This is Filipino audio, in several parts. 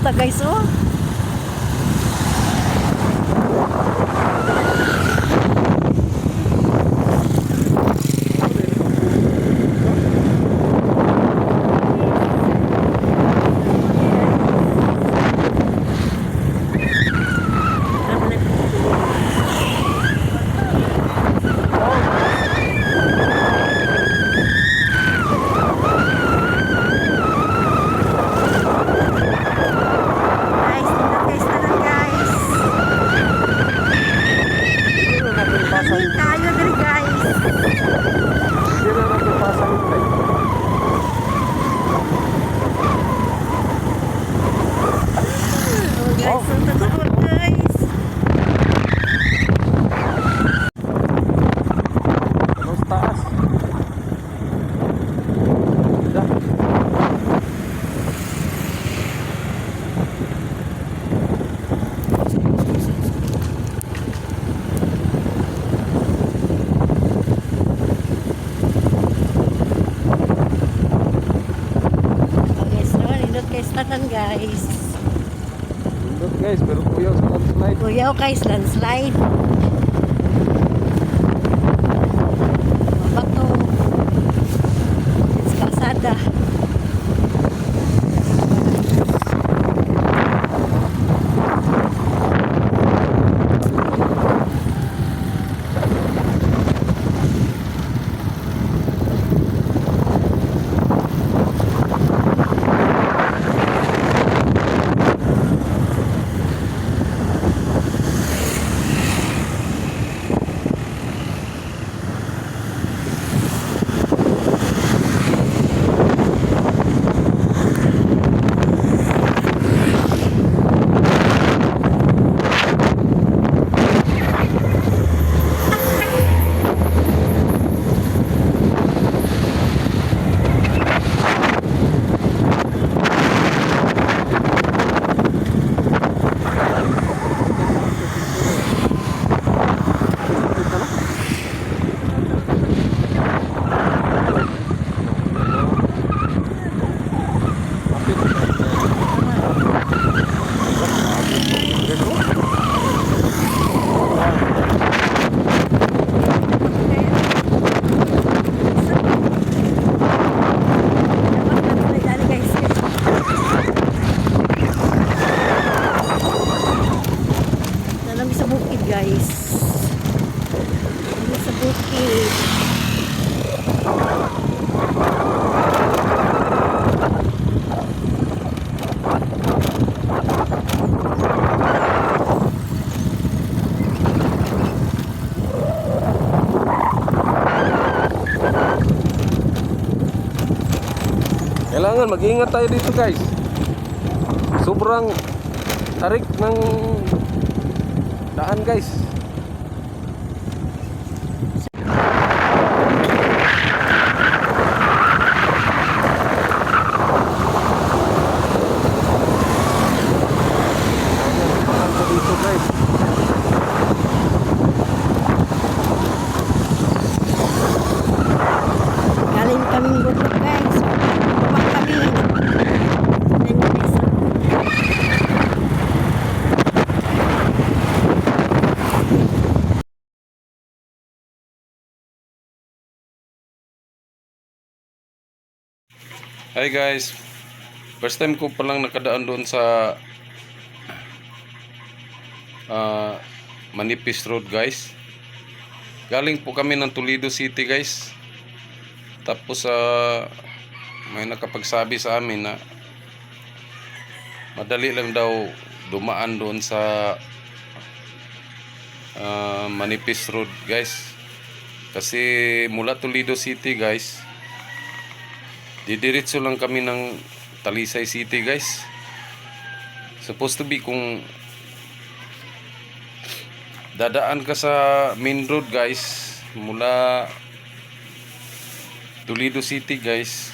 na guys, oh. Tanan guys. Pindot guys, pero kuyaw sa landslide. Kuyaw guys, landslide. Bato. It's kalsada. Guys, sa bukid. Kailangan mag-ingat tayo dito guys. Sobrang tarik ng daan guys. Dito guys. Galing kaming bundok guys. Bumang kami. Hi guys, first time ko palang nakadaan doon sa Manipis Road guys. Galing po kami ng Toledo City guys. Tapos may nakapagsabi sa amin na madali lang daw dumaan doon sa Manipis Road guys. Kasi mula Toledo City guys, didiretso lang kami ng Talisay City guys. Supposed to be kung dadaan ka sa main road guys mula Toledo City guys,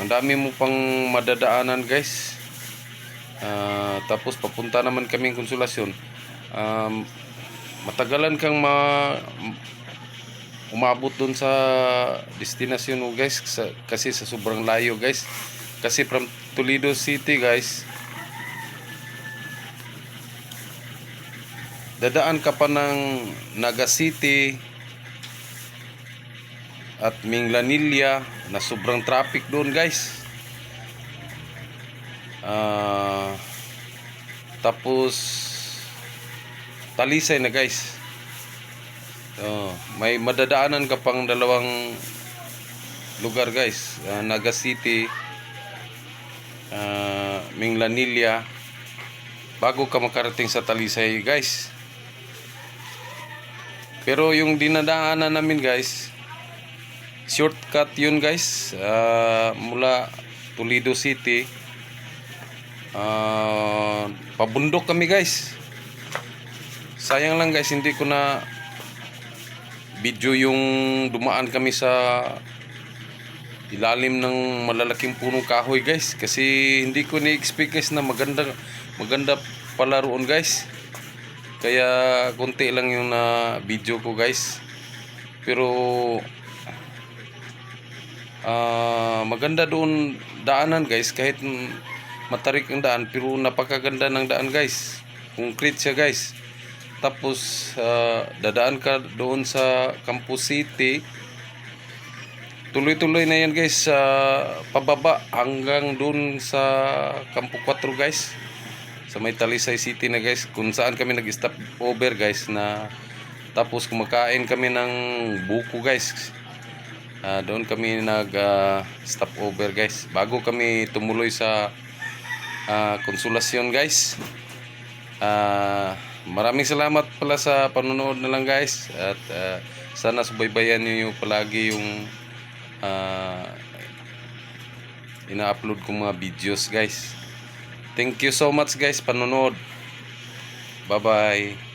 ang dami mo pang madadaanan guys. Tapos papunta naman kaming Konsolasyon. Matagalan kang umabot dun sa destinasyon mo guys, kasi sa sobrang layo guys. Kasi from Toledo City guys, dadaan ka pa ng Naga City at Minglanilla na sobrang traffic doon guys. Tapos Talisay na guys. May madadaanan ka pang dalawang lugar guys, Naga City, Minglanilla, bago ka makarating sa Talisay guys. Pero yung dinadaanan namin guys, shortcut yun guys, mula Toledo City, pabundok kami guys. Sayang lang guys, hindi ko na video yung dumaan kami sa ilalim ng malalaking punong kahoy guys, kasi hindi ko ni-expect guys na maganda pala roon guys. Kaya konti lang yung na video ko guys, pero maganda doon daanan guys, kahit matarik ang daan pero napakaganda ng daan guys, concrete siya guys. Tapos dadaan ka doon sa Campus City, tuloy-tuloy na yan guys, pababa hanggang doon sa Campo 4 guys, sa may Talisay City na guys, kung saan kami nag-stop over guys, na tapos kumakain kami ng buko guys. Doon kami nag-stop over guys bago kami tumuloy sa Konsolasyon guys. Maraming salamat pala sa panonood na lang guys, at sana subaybayan niyo palagi yung ina-upload kong mga videos guys. Thank you so much guys panonood. Bye bye.